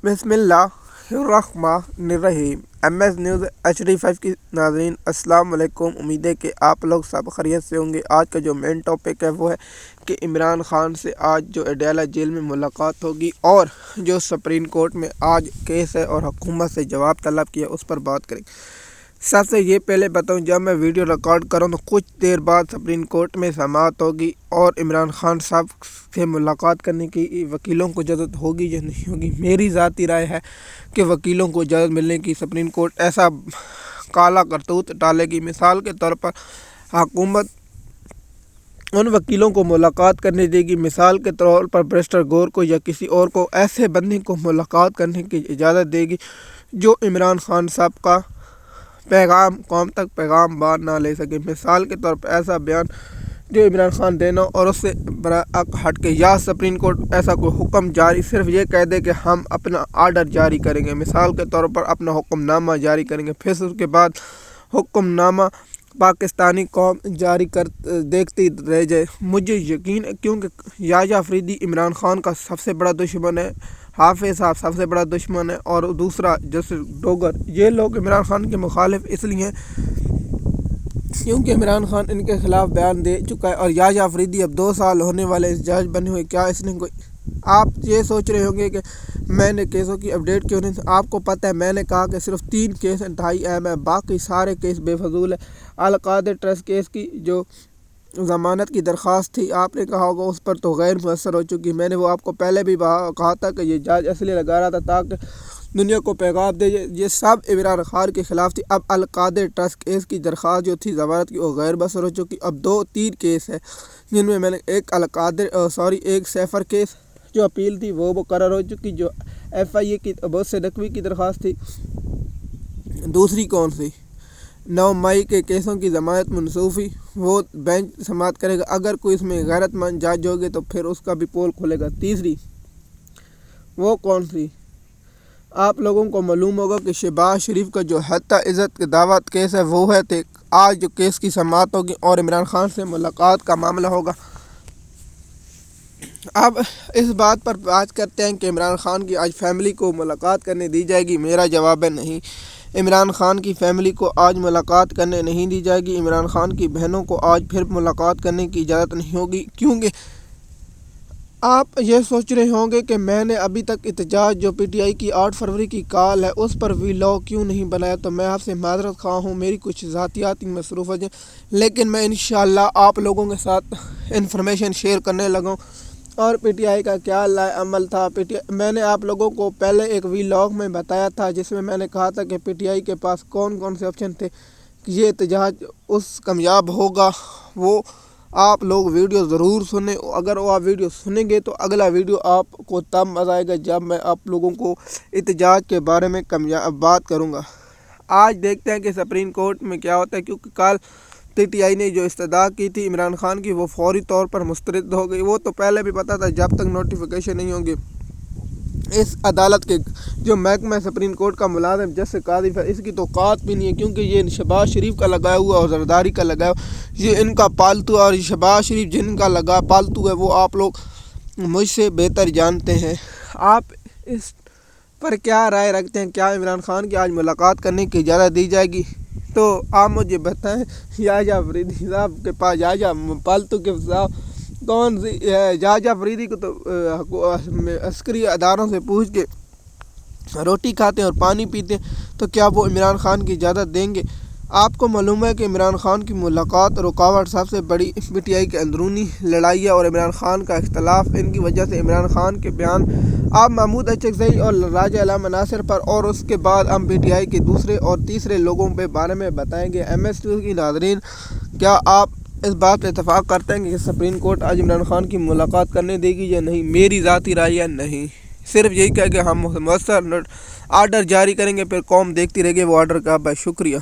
बिस्मिल्लाहिर्रहमानिर्रहीम। MS news HD5 की नाज़रीन अस्सलाम वालेकुम। उम्मीद है कि आप लोग सब खैरियत से होंगे। आज का जो मेन टॉपिक है वो है कि इमरान खान से आज जो अडयाला जेल में मुलाकात होगी और जो सुप्रीम कोर्ट में आज केस है और हुकूमत से जवाब तलब किया उस पर बात करेंगे। सबसे ये पहले बताऊं, जब मैं वीडियो रिकॉर्ड करूं तो कुछ देर बाद सुप्रीम कोर्ट में समाअत होगी और इमरान खान साहब से मुलाकात करने की वकीलों को इजाज़त होगी या नहीं होगी। मेरी ज़ाती राय है कि वकीलों को इजाज़त मिलने की सुप्रीम कोर्ट ऐसा काला करतूत डालेगी। मिसाल के तौर पर हुकूमत उन वकीलों को मुलाकात करने देगी, मिसाल के तौर पर बैरिस्टर गौर को या किसी और को ऐसे बंदे को मुलाकात करने की इजाज़त देगी जो इमरान खान साहब का पैगाम कौम तक पैगाम बार ना ले सके। मिसाल के तौर पर ऐसा बयान जो इमरान खान देना और उससे बराक हट के या सुप्रीम कोर्ट ऐसा कोई हुक्म जारी सिर्फ ये कह दे कि हम अपना आर्डर जारी करेंगे, मिसाल के तौर पर अपना हुक्मनामा जारी करेंगे, फिर उसके बाद हुक्मनामा पाकिस्तानी कौम जारी कर देखती रह जाए। मुझे यकीन है क्योंकि याहिया अफरीदी इमरान खान का सबसे बड़ा दुश्मन है, हाफिज़ साहब सबसे बड़ा दुश्मन है और दूसरा जैसे डोगर, ये लोग इमरान खान के मुखालिफ इसलिए हैं क्योंकि इमरान खान इनके खिलाफ बयान दे चुका है। और याहिया अफरीदी अब 2 साल होने वाले इस जज बने हुए, क्या इसने कोई, आप ये सोच रहे होंगे कि मैंने केसों की अपडेट क्यों नहीं। आपको पता है मैंने कहा कि सिर्फ 3 केस इंतहाई अहम है, बाकी सारे केस बेफजूल है। अल-कादिर ट्रस्ट केस की जो ज़मानत की दरख्वास्त थी आपने कहा होगा उस पर तो गैर मुयसर हो चुकी। मैंने वो आपको पहले भी कहा था कि ये जज इसलिए लगा रहा था ताकि दुनिया को पैगाम दे, ये सब इमरान खान के खिलाफ थी। अब अल-कादिर ट्रस्ट केस की दरख्वास्त जो थी ज़मानत की वो गैर मुयसर हो चुकी। अब 2-3 केस है जिनमें मैंने एक सैफर केस जो अपील थी वो मुकर्रर हो चुकी, जो FIA की बहुत से नकवी की दरख्वास्त थी। दूसरी कौन सी 9 मई के केसों की ज़मानत मनसूखी, वो बेंच समाअत करेगा। अगर कोई इसमें गैरतमंद जज होगे तो फिर उसका भी पोल खुलेगा। तीसरी वो कौन सी, आप लोगों को मालूम होगा कि शहबाज शरीफ का जो हत्या इज़्ज़त के दावत केस है वो है थे। आज जो केस की समाअत होगी और इमरान खान से मुलाकात का मामला होगा। अब इस बात पर बात करते हैं कि इमरान खान की आज फैमिली को मुलाकात करने दी जाएगी। मेरा जवाब है नहीं, इमरान खान की फैमिली को आज मुलाकात करने नहीं दी जाएगी। इमरान खान की बहनों को आज फिर मुलाकात करने की इजाज़त नहीं होगी, क्योंकि आप ये सोच रहे होंगे कि मैंने अभी तक एहतजाज जो PTI की 8 फरवरी की कॉल है उस पर वीलॉग क्यों नहीं बनाया। तो मैं आपसे माजरत खा हूँ, मेरी कुछ ज़ातियाती मसरूफ़ है, लेकिन मैं इंशाअल्लाह आप लोगों के साथ इंफॉर्मेशन शेयर करने लगा और PTI का क्या अमल था। मैंने आप लोगों को पहले एक वीलॉग में बताया था जिसमें मैंने कहा था कि PTI के पास कौन कौन से ऑप्शन थे कि ये एहतजाज उस कामयाब होगा। वो आप लोग वीडियो ज़रूर सुने, अगर वो आप वीडियो सुनेंगे तो अगला वीडियो आपको तब मज़ा आएगा जब मैं आप लोगों को एहतजाज के बारे में कामयाब बात करूँगा। आज देखते हैं कि सुप्रीम कोर्ट में क्या होता है, क्योंकि कल PTI ने जो इस्तदा की थी इमरान खान की वो फौरी तौर पर मुस्तरद हो गई। वो तो पहले भी पता था, जब तक नोटिफिकेशन नहीं होंगे इस अदालत के जो महकमा सुप्रीम कोर्ट का मुलाजिम जैसे काजी इसकी तो औकात भी नहीं है, क्योंकि ये शहबाज शरीफ का लगाया हुआ और जरदारी का लगाया ये इनका पालतू, और शहबाज शरीफ जिनका लगा पालतू है वो आप लोग मुझसे बेहतर जानते हैं। आप इस पर क्या राय रखते हैं, क्या इमरान खान की आज मुलाकात करने की इजाज़त दी जाएगी? तो आप मुझे बताएं। याहिया अफरीदी साहब के पास याहिया पालतू के साहब कौन सी है? याहिया अफरीदी को तो अस्करी अदारों से पूछ के रोटी खाते हैं और पानी पीते हैं, तो क्या वो इमरान खान की इजाज़त देंगे? आपको मालूम है कि इमरान खान की मुलाकात रुकावट सबसे बड़ी PTI की अंदरूनी लड़ाई है और इमरान खान का इख्तलाफ इनकी वजह से इमरान खान के बयान आप महमूद अचकज़ई और राजा अलामा नासिर पर और उसके बाद हम PTI के दूसरे और तीसरे लोगों के बारे में बताएंगे। MS न्यूज़ की नाज़रीन, क्या आप इस बात पर इत्तफाक करते हैं कि सुप्रीम कोर्ट आज इमरान खान की मुलाकात करने देगी या नहीं? मेरी ज़ाती राय है नहीं, सिर्फ यही कह के हम मुयसर आर्डर जारी करेंगे, फिर कौम देखती रहेगी वो आर्डर का। शुक्रिया।